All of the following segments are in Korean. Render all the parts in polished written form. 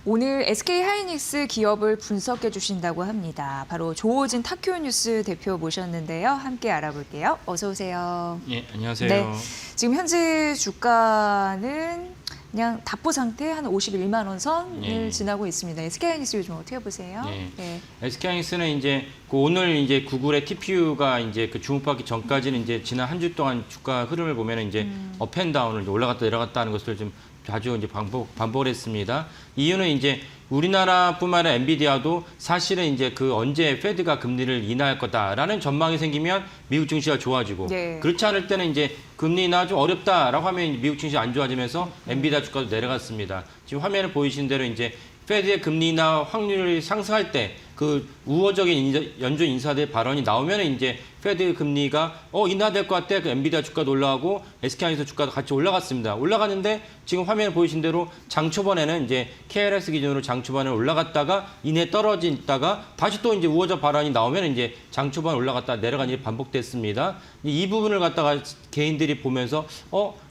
오늘 SK하이닉스 기업을 분석해 주신다고 합니다. 바로 조호진 타큐뉴스 대표 모셨는데요. 함께 알아볼게요. 어서 오세요. 예, 안녕하세요. 네, 지금 현재 주가는 그냥 답보 상태 한 51만 원 선을 예. 지나고 있습니다. SK하이닉스 요즘 어떻게 보세요? 예. 네. SK하이닉스는 이제 오늘 이제 구글의 TPU가 이제 그 주목받기 전까지는 이제 지난 한 주 동안 주가 흐름을 보면 이제 업앤다운을 이제 올라갔다 내려갔다 하는 것을 좀 자주 이제 반복을 했습니다. 이유는 이제 우리나라뿐만 아니라 엔비디아도 사실은 이제 그 언제 페드가 금리를 인하할 거다라는 전망이 생기면 미국 증시가 좋아지고 네. 그렇지 않을 때는 이제 금리 인하 좀 어렵다라고 하면 미국 증시 안 좋아지면서 엔비디아 주가도 내려갔습니다. 지금 화면에 보이신 대로 이제 페드의 금리 인하 확률이 상승할 때 그 우호적인 연준 인사들의 발언이 나오면 이제 페드 금리가 인하될 것 같아. 그 엔비디아 주가도 올라가고 SK하이닉스 주가도 같이 올라갔습니다. 올라갔는데 지금 화면에 보이신 대로 장 초반에는 이제 KLX 기준으로 장 초반에 올라갔다가 이내 떨어졌다가 다시 또 이제 우호적 발언이 나오면 이제 장 초반 올라갔다 내려간 일이 반복됐습니다. 이 부분을 갖다가 개인들이 보면서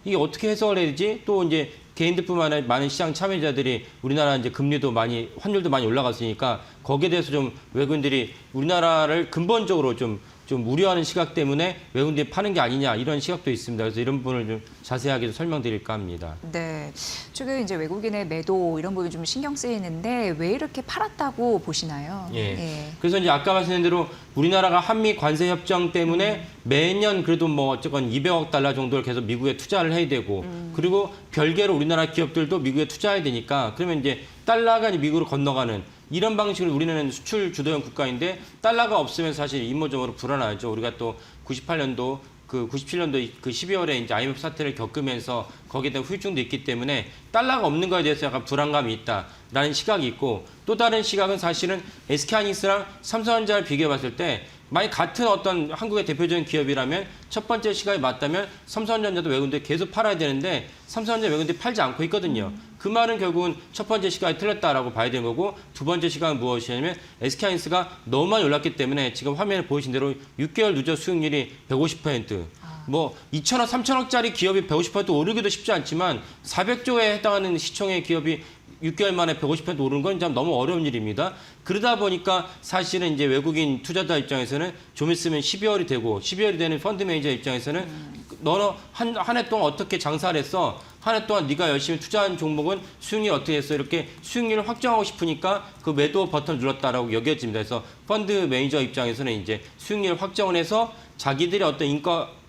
이게 어떻게 해석을 해야 되지? 또 이제 개인들뿐만 아니라 많은 시장 참여자들이 우리나라 이제 금리도 많이 환율도 많이 올라갔으니까 거기에 대해서 좀 외국인들이 우리나라를 근본적으로 좀 우려하는 시각 때문에 외국인들이 파는 게 아니냐 이런 시각도 있습니다. 그래서 이런 부분을 좀 자세하게 설명드릴까 합니다. 네, 최근 이제 외국인의 매도 이런 부분이 좀 신경 쓰이는데 왜 이렇게 팔았다고 보시나요? 예. 그래서 이제 아까 말씀드린 대로 우리나라가 한미 관세 협정 때문에 매년 그래도 뭐 어쨌건 200억 달러 정도를 계속 미국에 투자를 해야 되고 그리고 별개로 우리나라 기업들도 미국에 투자해야 되니까 그러면 이제 달러가 미국으로 건너가는 이런 방식으로 우리는 수출 주도형 국가인데 달러가 없으면 사실 임무적으로 불안하죠. 우리가 또 98년도 그 97년도 그 12월에 이제 IMF 사태를 겪으면서 거기에 대한 후유증도 있기 때문에 달러가 없는 거에 대해서 약간 불안감이 있다라는 시각이 있고 또 다른 시각은 사실은 SK하이닉스랑 삼성전자를 비교해 봤을 때 만약 같은 어떤 한국의 대표적인 기업이라면 첫 번째 시각이 맞다면 삼성전자도 외국인들이 계속 팔아야 되는데 삼성전자 외국인들이 팔지 않고 있거든요. 그 말은 결국은 첫 번째 시각이 틀렸다라고 봐야 되는 거고 두 번째 시각은 무엇이냐면 SK하이닉스가 너무 많이 올랐기 때문에 지금 화면에 보이신 대로 6개월 누적 수익률이 150%. 뭐 2천억, 3천억짜리 기업이 150% 오르기도 쉽지 않지만 400조에 해당하는 시총의 기업이 6개월 만에 150% 오르는 건 참 너무 어려운 일입니다. 그러다 보니까 사실은 이제 외국인 투자자 입장에서는 좀 있으면 12월이 되고 12월이 되는 펀드 매니저 입장에서는 너는 한 해 동안 어떻게 장사를 했어? 한 해 동안 네가 열심히 투자한 종목은 수익률이 어떻게 했어? 이렇게 수익률을 확정하고 싶으니까 그 매도 버튼을 눌렀다라고 여겨집니다. 그래서 펀드 매니저 입장에서는 이제 수익률을 확정을 해서 자기들의 어떤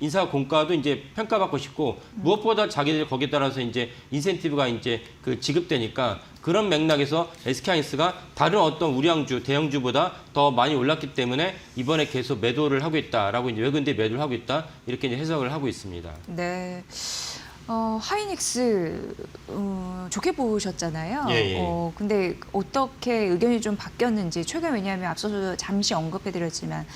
인사 공과도 이제 평가받고 싶고 무엇보다 자기들이 거기에 따라서 이제 인센티브가 이제 그 지급되니까 그런 맥락에서 SK하이닉스가 다른 어떤 우량주, 대형주보다 더 많이 올랐기 때문에 이번에 계속 매도를 하고 있다라고 이제 외국인들이 매도를 하고 있다 이렇게 이제 해석을 하고 있습니다. 네. 하이닉스 좋게 보셨잖아요. 예. 근데 어떻게 의견이 좀 바뀌었는지 최근 왜냐하면 앞서서 잠시 언급해드렸지만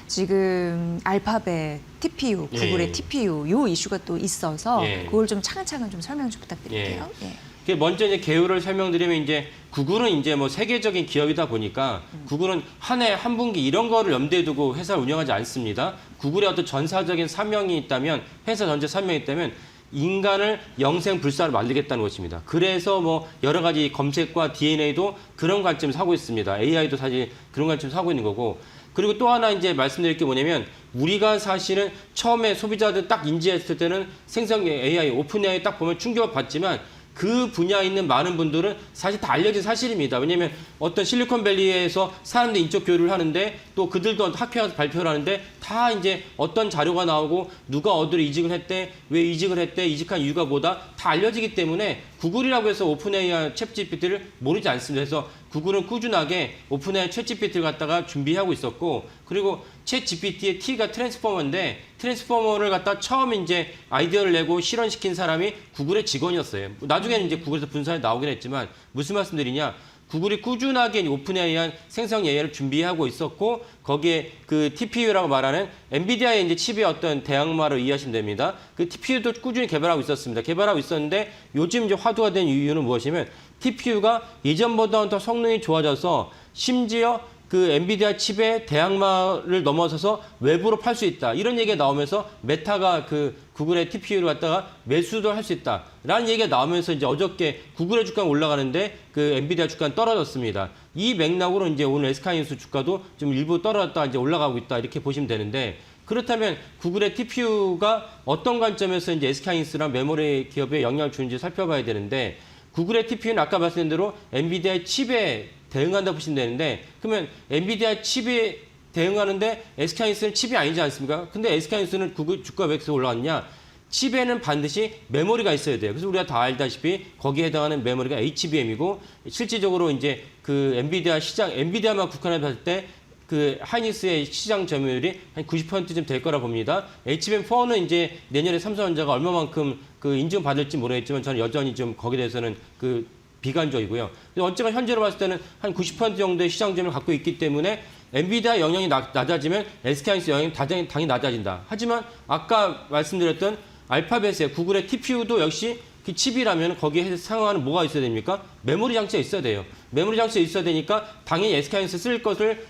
지금 알파벳, TPU, 구글의 예. TPU 요 이슈가 또 있어서 예. 그걸 좀 차근차근 좀 설명 좀 부탁드릴게요. 예. 먼저 이제 개요를 설명드리면 이제 구글은 이제 뭐 세계적인 기업이다 보니까 구글은 한 해, 한 분기 이런 거를 염두에 두고 회사를 운영하지 않습니다. 구글의 어떤 전사적인 사명이 있다면 회사 전체 사명이 있다면 인간을 영생불사로 만들겠다는 것입니다. 그래서 뭐 여러 가지 검색과 DNA도 그런 관점에서 하고 있습니다. AI도 사실 그런 관점에서 하고 있는 거고 그리고 또 하나 이제 말씀드릴 게 뭐냐면 우리가 사실은 처음에 소비자들 딱 인지했을 때는 생성 AI, 오픈 AI 딱 보면 충격을 받지만 그 분야에 있는 많은 분들은 사실 다 알려진 사실입니다. 왜냐하면 어떤 실리콘밸리에서 사람들이 인적 교류를 하는데 또 그들도 학회 가서 발표를 하는데 다 이제 어떤 자료가 나오고 누가 어디로 이직을 했대, 왜 이직을 했대, 이직한 이유가 뭐다 다 알려지기 때문에 구글이라고 해서 오픈AI 챗GPT를 모르지 않습니다. 그래서 구글은 꾸준하게 오픈AI 챗GPT를 갖다가 준비하고 있었고 그리고 챗GPT의 T가 트랜스포머인데 트랜스포머를 갖다 처음 이제 아이디어를 내고 실현시킨 사람이 구글의 직원이었어요. 나중에는 이제 구글에서 분사에 나오긴 했지만 무슨 말씀드리냐? 구글이 꾸준하게 오픈AI 생성 AI를 준비하고 있었고 거기에 그 TPU라고 말하는 엔비디아의 이제 칩의 어떤 대항마로 이해하시면 됩니다. 그 TPU도 꾸준히 개발하고 있었습니다. 개발하고 있었는데 요즘 이제 화두가 된 이유는 무엇이냐면 TPU가 예전보다 더 성능이 좋아져서 심지어 그 엔비디아 칩의 대항마를 넘어서서 외부로 팔 수 있다. 이런 얘기가 나오면서 메타가 그 구글의 TPU를 갖다가 매수도 할 수 있다라는 얘기가 나오면서 이제 어저께 구글의 주가가 올라가는데 그 엔비디아 주가는 떨어졌습니다. 이 맥락으로 이제 오늘 SK하이닉스 주가도 좀 일부 떨어졌다 이제 올라가고 있다 이렇게 보시면 되는데 그렇다면 구글의 TPU가 어떤 관점에서 이제 SK하이닉스랑 메모리 기업에 영향을 주는지 살펴봐야 되는데 구글의 TPU는 아까 말씀드린 대로 엔비디아의 칩에 대응한다 보시면 되는데 그러면 엔비디아 칩에 대응하는데 SK하이닉스는 칩이 아니지 않습니까? 근데 SK하이닉스는 구글 주가 왜 이렇게 올라왔냐? 칩에는 반드시 메모리가 있어야 돼요. 그래서 우리가 다 알다시피 거기에 해당하는 메모리가 HBM이고 실질적으로 이제 그 엔비디아 시장, 엔비디아만 국한해 봤을 때 그 하이닉스의 시장 점유율이 한 90%쯤 될 거라 봅니다. HBM4는 이제 내년에 삼성전자가 얼마만큼 그 인증 받을지 모르겠지만 저는 여전히 좀 거기에 대해서는 그 비관적이고요. 어쨌건 현재로 봤을 때는 한 90% 정도의 시장 점유율을 갖고 있기 때문에 엔비디아 영향이 낮아지면 SK하이닉스 영향이 당연히 낮아진다. 하지만 아까 말씀드렸던 알파벳의 구글의 TPU도 역시 그 칩이라면 거기에 상응하는 뭐가 있어야 됩니까? 메모리 장치가 있어야 돼요. 메모리 장치가 있어야 되니까 당연히 SK하이닉스 쓸 것을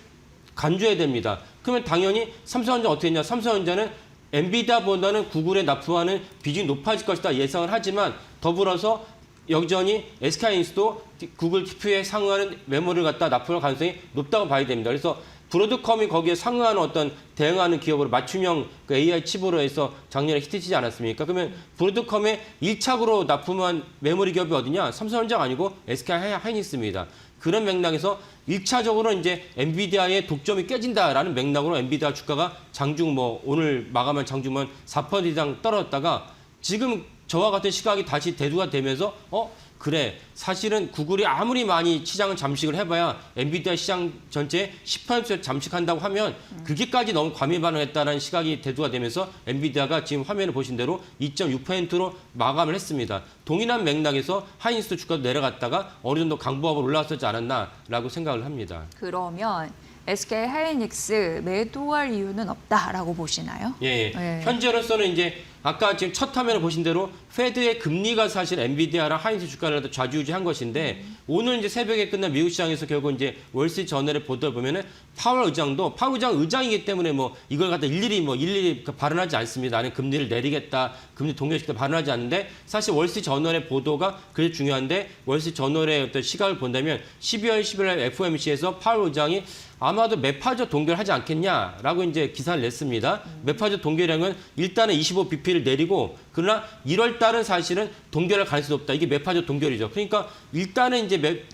간주해야 됩니다. 그러면 당연히 삼성전자 어떻게 했냐? 삼성전자는 엔비디아보다는 구글에 납품하는 비중이 높아질 것이다 예상을 하지만 더불어서 여전히 SK하이닉스도 구글 TPU에 상응하는 메모리를 갖다 납품할 가능성이 높다고 봐야 됩니다. 그래서 브로드컴이 거기에 상응하는 어떤 대응하는 기업으로 맞춤형 그 AI 칩으로 해서 작년에 히트치지 않았습니까? 그러면 브로드컴의 1착으로 납품한 메모리 기업이 어디냐? 삼성전자가 아니고 SK하이닉스입니다. 그런 맥락에서 1차적으로 이제 엔비디아의 독점이 깨진다라는 맥락으로 엔비디아 주가가 장중 오늘 마감한 장중만 4% 이상 떨어졌다가 지금 저와 같은 시각이 다시 대두가 되면서 그래 사실은 구글이 아무리 많이 시장을 잠식을 해봐야 엔비디아 시장 전체에 10% 잠식한다고 하면 그게까지 너무 과민 반응했다는 시각이 대두가 되면서 엔비디아가 지금 화면을 보신 대로 2.6%로 마감을 했습니다. 동일한 맥락에서 하이닉스 주가도 내려갔다가 어느 정도 강보합으로 올라왔었지 않았나라고 생각을 합니다. 그러면 SK 하이닉스 매도할 이유는 없다라고 보시나요? 예. 네. 현재로서는 이제 아까 지금 첫 화면을 보신 대로 페드의 금리가 사실 엔비디아랑 하이닉스 주가를 좌지우지한 것인데 오늘 이제 새벽에 끝난 미국 시장에서 결국 이제 월스트리트 저널의 보도를 보면은 파월 의장도 파월 의장 의장이기 때문에 이걸 갖다 일일이 발언하지 않습니다. 나는 금리를 내리겠다, 금리 동결시키겠다 발언하지 않는데 사실 월스트리트 저널의 보도가 그게 중요한데 월스트리트 저널의 어떤 시각을 본다면 12월 10일 FOMC에서 파월 의장이 아마도 매파저 동결하지 않겠냐라고 이제 기사를 냈습니다. 매파저 동결량은 일단은 25bp를 내리고 그러나 1월 달은 사실은 동결할 가능성이 높다. 이게 매파저 동결이죠. 그러니까 일단은 이제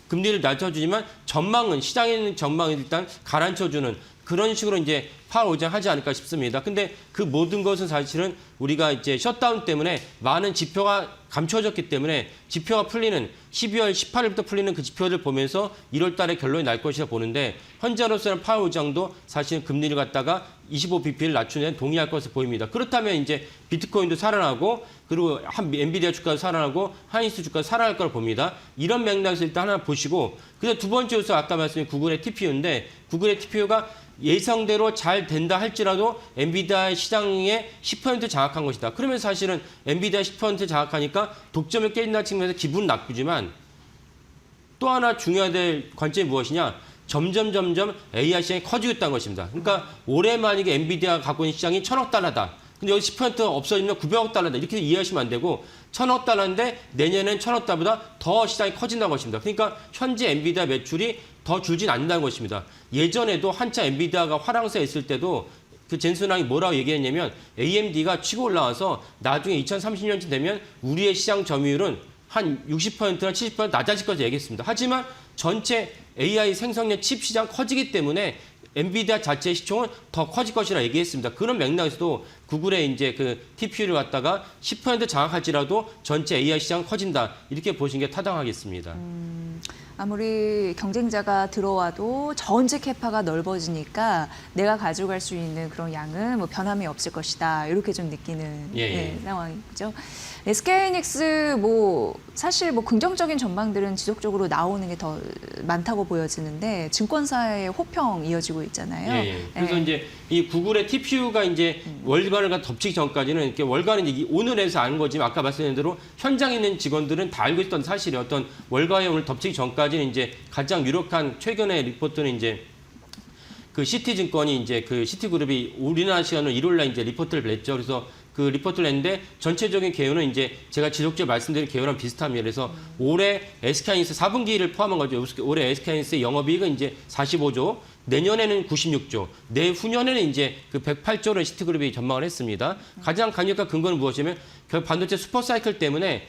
금리를 낮춰주지만 전망은 시장에 있는 전망은 일단 가라앉혀주는 그런 식으로 이제 파월 의장 하지 않을까 싶습니다. 근데 그 모든 것은 사실은 우리가 이제 셧다운 때문에 많은 지표가 감춰졌기 때문에 지표가 풀리는 12월 18일부터 풀리는 그 지표를 보면서 1월 달에 결론이 날 것이라 보는데 현재로서는 파월 의장도 사실 금리를 갖다가 25bp를 낮추는 데 동의할 것으로 보입니다. 그렇다면 이제 비트코인도 살아나고 그리고 엔비디아 주가도 살아나고 하이닉스 주가도 살아날 거라 봅니다. 이런 맥락에서 일단 하나 보시고 그래서 두 번째 요소 아까 말씀드린 구글의 TPU인데 구글의 TPU가 예상대로 잘 된다 할지라도 엔비디아 시장에 10% 장악한 것이다. 그러면 사실은 엔비디아 10% 장악하니까 독점을 깨진다는 측면에서 기분 나쁘지만 또 하나 중요할 관점이 무엇이냐? 점점 AI 시장이 커지고 있다는 것입니다. 그러니까 올해 만약에 엔비디아가 갖고 있는 시장이 1,000억 달러다. 근데 여기 10% 없어지면 900억 달러다. 이렇게 이해하시면 안 되고 1,000억 달러인데 내년엔 1,000억 달러보다 더 시장이 커진다는 것입니다. 그러니까 현재 엔비디아 매출이 더 줄진 않는다는 것입니다. 예전에도 한참 엔비디아가 화랑세에 있을 때도 그 젠슨왕이 뭐라고 얘기했냐면 AMD가 치고 올라와서 나중에 2030년쯤 되면 우리의 시장 점유율은 한 60%나 70% 낮아질 것을 얘기했습니다. 하지만 전체 AI 생성력 칩 시장 커지기 때문에 엔비디아 자체의 시총은 더 커질 것이라 얘기했습니다. 그런 맥락에서도 구글의 이제 그 TPU를 갖다가 10% 장악할지라도 전체 AI 시장 커진다. 이렇게 보시는 게 타당하겠습니다. 아무리 경쟁자가 들어와도 전체 캐파가 넓어지니까 내가 가져갈 수 있는 그런 양은 변함이 없을 것이다. 이렇게 좀 느끼는 상황이죠. SK하이닉스 사실 긍정적인 전망들은 지속적으로 나오는 게 더 많다고 보여지는데 증권사의 호평 이어지고 있잖아요. 그래서 이제 이 구글의 TPU가 이제 월간을 덮치기 전까지는 이렇게 월간은 이제 오늘에서 아는 거지만 아까 말씀드린 대로 현장에 있는 직원들은 다 알고 있던 사실이 어떤 월가에 오늘 덮치기 전까지는 이제 가장 유력한 최근의 리포트는 이제 그 시티증권이 이제 그 시티그룹이 우리나라 시간으로 일요일 날 이제 리포트를 냈죠. 그래서 그 리포트를 냈는데 전체적인 개요는 이제 제가 지속적으로 말씀드린 개요랑 비슷합니다. 그래서 올해 SK하이닉스 4분기를 포함한 거죠. 올해 SK하이닉스의 영업이익은 이제 45조, 내년에는 96조, 내후년에는 이제 그 108조를 시티그룹이 전망을 했습니다. 가장 강력한 근거는 무엇이냐면 결국 반도체 슈퍼사이클 때문에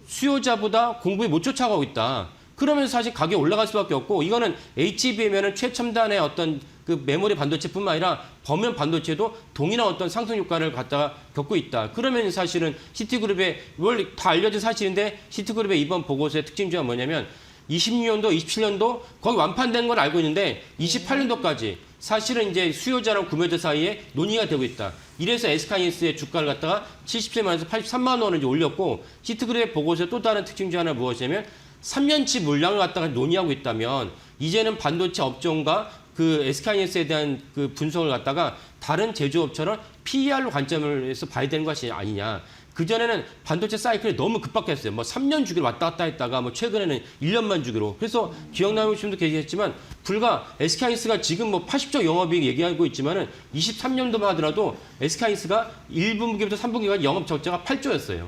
수요자보다 공급이 못 쫓아가고 있다. 그러면서 사실 가격이 올라갈 수밖에 없고, 이거는 HBM에는 최첨단의 어떤 그 메모리 반도체뿐만 아니라 범면 반도체도 동일한 어떤 상승 효과를 갖다가 겪고 있다. 그러면 사실은 시티그룹의 원래 다 알려진 사실인데 시티그룹의 이번 보고서의 특징 중에 뭐냐면 26년도, 27년도 거의 완판된 걸 알고 있는데 28년도까지 사실은 이제 수요자랑 구매자 사이에 논의가 되고 있다. 이래서 SK하이닉스의 주가를 갖다가 77만 원에서 83만 원을 이제 올렸고, 시티그룹의 보고서의 또 다른 특징 중 하나 무엇이냐면 3년치 물량을 갖다가 논의하고 있다면 이제는 반도체 업종과 그 SK하이닉스에 대한 그 분석을 갖다가 다른 제조업처럼 PER로 관점을 해서 봐야 되는 것이 아니냐. 그전에는 반도체 사이클이 너무 급박했어요. 뭐 3년 주기로 왔다 갔다 했다가 뭐 최근에는 1년만 주기로. 그래서 기억나시는 분도 계시겠지만 불과 SK하이닉스가 지금 뭐 80조 영업이익 얘기하고 있지만은 23년도만 하더라도 SK하이닉스가 1분기부터 3분기가 영업 적자가 8조였어요.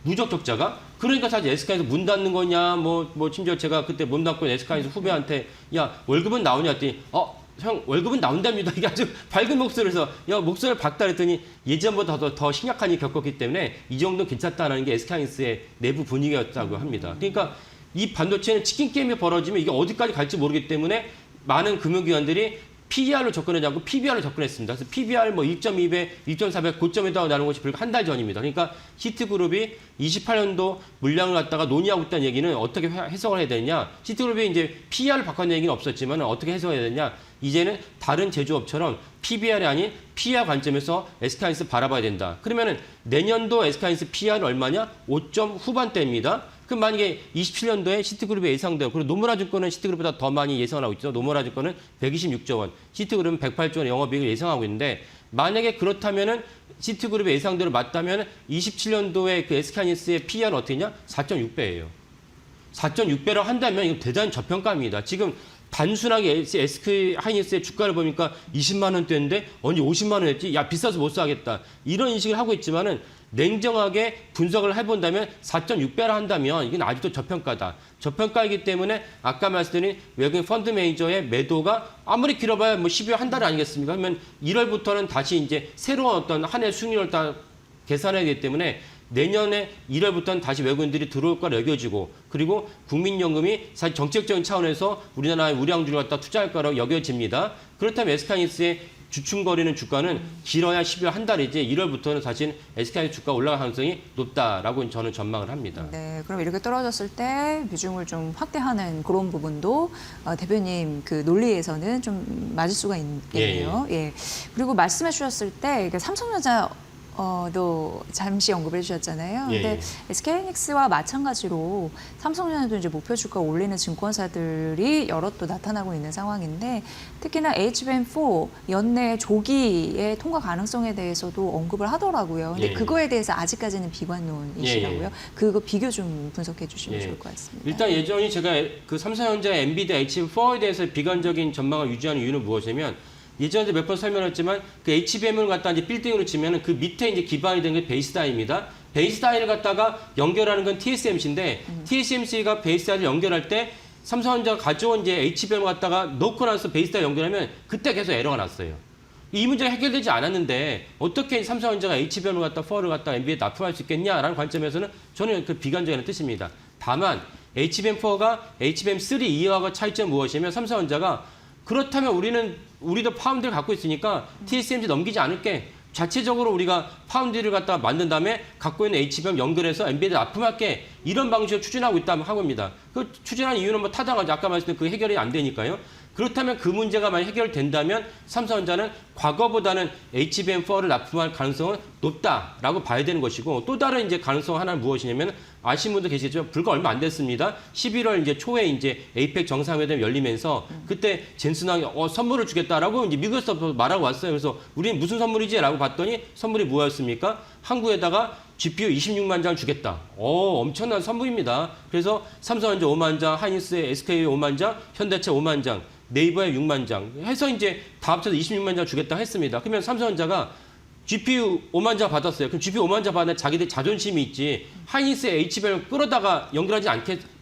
누적 적자가. 그러니까 사실 SK하이닉스 문 닫는 거냐, 뭐 심지어 제가 그때 문 닫고 SK하이닉스 후배한테 야 월급은 나오냐 했더니 형 월급은 나온답니다. 이게 아주 밝은 목소리에서 야 목소리를 박다 그랬더니 예전보다 더 심각한 일이 겪었기 때문에 이 정도 괜찮다는 게 SK하이닉스의 내부 분위기였다고 합니다. 그러니까 이 반도체는 치킨 게임이 벌어지면 이게 어디까지 갈지 모르기 때문에 많은 금융기관들이 PER로 접근하지 않고 PBR로 접근했습니다. 그래서 PBR 뭐 1.2배, 1.4배 고점에다가 나눈 것이 불과 한 달 전입니다. 그러니까 시티그룹이 28년도 물량을 갖다가 논의하고 있다는 얘기는 어떻게 해석을 해야 되느냐. 시티그룹이 이제 PER을 바꾸는 얘기는 없었지만 어떻게 해석해야 되느냐. 이제는 다른 제조업처럼 PBR이 아닌 PER 관점에서 SK하이닉스 바라봐야 된다. 그러면은 내년도 SK하이닉스 PER은 얼마냐? 5점 후반대입니다. 그럼 만약에 27년도에 시티그룹의 예상대로, 그리고 노무라증권은 시티그룹보다 더 많이 예상을 하고 있죠. 노무라증권은 126조 원, 시티그룹은 108조 원 영업이익을 예상하고 있는데, 만약에 그렇다면은 시티그룹의 예상대로 맞다면 27년도에 그 SK하이닉스의 PER은 어떻게 되냐? 4.6배예요. 4.6배로 한다면 이거 대단히 저평가입니다. 지금 단순하게 SK하이닉스의 주가를 보니까 20만 원대인데 언제 50만 원 했지? 야 비싸서 못 사겠다. 이런 인식을 하고 있지만은 냉정하게 분석을 해본다면 4.6배라 한다면 이건 아직도 저평가다. 저평가이기 때문에 아까 말씀드린 외국인 펀드 매니저의 매도가 아무리 길어봐야 뭐 12월 한 달 아니겠습니까? 그러면 1월부터는 다시 이제 새로운 어떤 한 해 수익률을 다 계산해야 되기 때문에 내년에 1월부터는 다시 외국인들이 들어올 거라 여겨지고, 그리고 국민연금이 사실 정책적인 차원에서 우리나라의 우량주를 갖다 투자할 거라고 여겨집니다. 그렇다면 SK하이닉스의 주춤거리는 주가는 길어야 12월 한 달이지 1월부터는 사실 SK하이닉스 주가 올라갈 가능성이 높다라고 저는 전망을 합니다. 네, 그럼 이렇게 떨어졌을 때 비중을 좀 확대하는 그런 부분도 대표님 그 논리에서는 좀 맞을 수가 있겠네요. 예. 그리고 말씀해 주셨을 때 삼성전자 도 잠시 언급해 주셨잖아요. 근데 SK하이닉스와 마찬가지로 삼성전자도 이제 목표 주가 올리는 증권사들이 여럿 또 나타나고 있는 상황인데, 특히나 HBM4 연내 조기의 통과 가능성에 대해서도 언급을 하더라고요. 근데 그거에 대해서 아직까지는 비관론이시라고요. 그거 비교 좀 분석해 주시면 좋을 것 같습니다. 일단 예전에 제가 그 삼성전자, 엔비디아, HBM4에 대해서 비관적인 전망을 유지하는 이유는 무엇이냐면, 예전에 몇 번 설명했지만 그 HBM을 갖다 이제 빌딩으로 치면은 그 밑에 이제 기반이 되는 게 베이스다이입니다. 베이스다이를 갖다가 연결하는 건 TSMC인데 TSMC가 베이스다이를 연결할 때 삼성전자가 가져온 이제 HBM을 갖다가 넣고 나서 베이스다이 연결하면 그때 계속 에러가 났어요. 이 문제가 해결되지 않았는데 어떻게 삼성전자가 HBM을 갖다 4를 갖다 NBA에 납품할 수 있겠냐라는 관점에서는 저는 그 비관적인 뜻입니다. 다만 HBM4가 HBM3 이하가 차이점은 무엇이냐면, 삼성전자가 그렇다면 우리도 파운드를 갖고 있으니까 TSMC 넘기지 않을게. 자체적으로 우리가 파운드를 갖다 만든 다음에 갖고 있는 HBM 연결해서 NBA에 납품할게. 이런 방식으로 추진하고 있다면 한 겁니다. 그 추진하는 이유는 뭐 타당하죠. 아까 말씀드린 그 해결이 안 되니까요. 그렇다면 그 문제가 만약 해결된다면 삼성전자는 과거보다는 HBM4를 납품할 가능성은 높다라고 봐야 되는 것이고, 또 다른 이제 가능성 하나는 무엇이냐면, 아시는 분도 계시겠지만 불과 얼마 안 됐습니다. 11월 이제 초에 이제 에이펙 정상회담이 열리면서 그때 젠슨왕이 선물을 주겠다라고 이제 미국에서 말하고 왔어요. 그래서 우리는 무슨 선물이지라고 봤더니 선물이 뭐였습니까? 한국에다가 GPU 26만 장 주겠다. 엄청난 선물입니다. 그래서 삼성전자 5만 장, 하이닉스 SK 5만 장, 현대차 5만 장. 네이버에 6만 장 해서 이제 다 합쳐서 26만 장 주겠다 했습니다. 그러면 삼성전자가 GPU 5만 장 받았어요. 그럼 GPU 5만 장 받는 자기들 자존심이 있지. 하이닉스의 HBM을 끌어다가 연결하지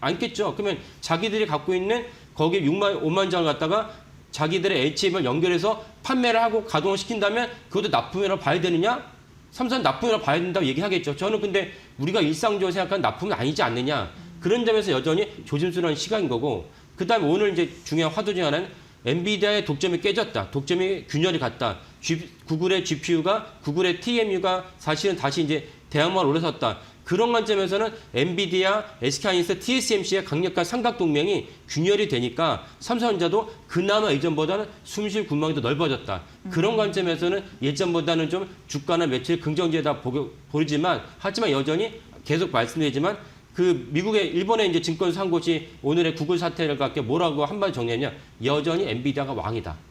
않겠죠. 그러면 자기들이 갖고 있는 거기에 5만 장을 갖다가 자기들의 HBM을 연결해서 판매를 하고 가동을 시킨다면 그것도 납품이라고 봐야 되느냐? 삼성 납품이라고 봐야 된다고 얘기하겠죠. 저는 근데 우리가 일상적으로 생각하는 납품은 아니지 않느냐. 그런 점에서 여전히 조심스러운 시각인 거고 그다음에 오늘 이제 중요한 화두 중 하나는 엔비디아의 독점이 깨졌다. 독점이 균열이 갔다. 구글의 GPU가 구글의 TMU가 사실은 다시 이제 대항마로 올라섰다. 그런 관점에서는 엔비디아, SK하이닉스, TSMC의 강력한 삼각 동맹이 균열이 되니까 삼성전자도 그나마 이전보다는 숨쉴 구멍이 더 넓어졌다. 그런 관점에서는 예전보다는 좀 주가나 매출 긍정적이다 보이지만 하지만 여전히 계속 말씀드리지만 그 미국의 일본의 이제 증권 산 곳이 오늘의 구글 사태를 갖게 뭐라고 한마디 정리했냐? 여전히 엔비디아가 왕이다.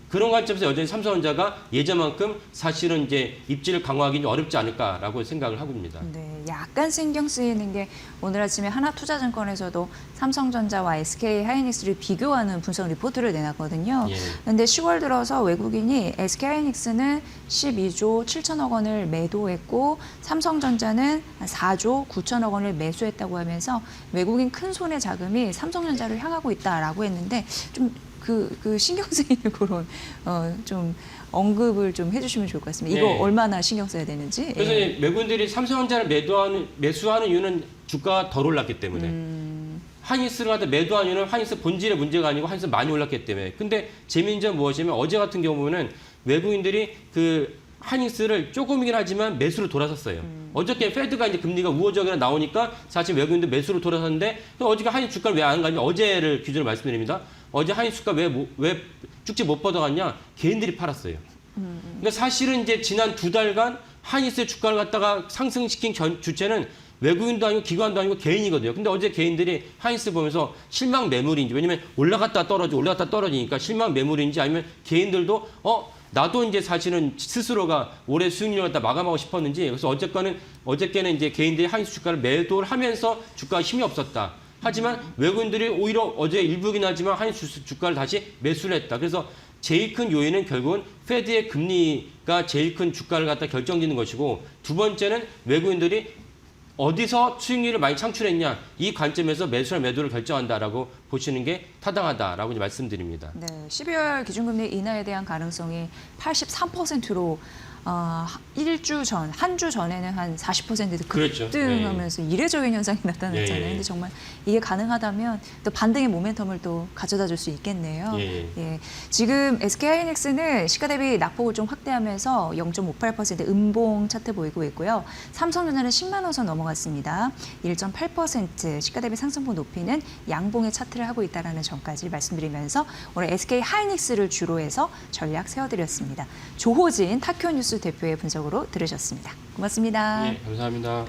그런 관점에서 여전히 삼성전자가 예전만큼 사실은 이제 입지를 강화하기는 어렵지 않을까라고 생각을 하고 있습니다. 네, 약간 신경 쓰이는 게 오늘 아침에 하나투자증권에서도 삼성전자와 SK하이닉스를 비교하는 분석 리포트를 내놨거든요. 그런데 10월 들어서 외국인이 SK하이닉스는 12조 7천억 원을 매도했고 삼성전자는 4조 9천억 원을 매수했다고 하면서 외국인 큰 손의 자금이 삼성전자를 향하고 있다라고 했는데 좀 그 신경 쓰이는 그런 좀 언급을 좀 해주시면 좋을 것 같습니다. 이거 네. 얼마나 신경 써야 되는지. 그래서 외국인들이 삼성전자를 매수하는 이유는 주가가 덜 올랐기 때문에. 하이닉스를 갖다 매도한 이유는 하이닉스 본질의 문제가 아니고 하이닉스 많이 올랐기 때문에. 근데 재미있는 점은 무엇이냐면 어제 같은 경우는 외국인들이 그 하이닉스를 조금이긴 하지만 매수로 돌아섰어요. 어저께 페드가 이제 금리가 우호적이라 나오니까 사실 외국인들 매수로 돌아섰는데 어저께 하이닉스 주가를 왜 안 가냐? 어제를 기준으로 말씀드립니다. 어제 하이닉스 주가 왜 쭉지 못 뻗어갔냐? 개인들이 팔았어요. 그러니까 사실은 이제 지난 2달간 하이닉스 주가를 갖다가 상승시킨 주체는 외국인도 아니고 기관도 아니고 개인이거든요. 근데 어제 개인들이 하이닉스 보면서 실망 매물인지 왜냐면 올라갔다 떨어지니까 실망 매물인지 아니면 개인들도 나도 이제 사실은 스스로가 올해 수익률을 갖다 마감하고 싶었는지 그래서 어저께는 이제 개인들이 하이닉스 주가를 매도를 하면서 주가가 힘이 없었다. 하지만 외국인들이 오히려 어제 일부긴 하지만 하이닉스 주가를 다시 매수를 했다. 그래서 제일 큰 요인은 결국은 페드의 금리가 제일 큰 주가를 갖다 결정짓는 것이고 두 번째는 외국인들이 어디서 수익률을 많이 창출했냐 이 관점에서 매수나 매도를 결정한다라고 보시는 게 타당하다라고 이제 말씀드립니다. 네, 12월 기준금리 인하에 대한 가능성이 83%로 일주 전, 한 주 전에는 한 40% 그렇죠. 급등하면서 이례적인 현상이 나타났잖아요. 근데 정말 이게 가능하다면 또 반등의 모멘텀을 또 가져다 줄 수 있겠네요. 예. 지금 SK하이닉스는 시가 대비 낙폭을 좀 확대하면서 0.58% 음봉 차트 보이고 있고요. 삼성전자는 10만 원선 넘어갔습니다. 1.8% 시가 대비 상승폭 높이는 양봉의 차트를 하고 있다는 점까지 말씀드리면서 오늘 SK하이닉스를 주로 해서 전략 세워드렸습니다. 조호진 타큐뉴스 대표의 분석으로 들으셨습니다. 고맙습니다. 감사합니다.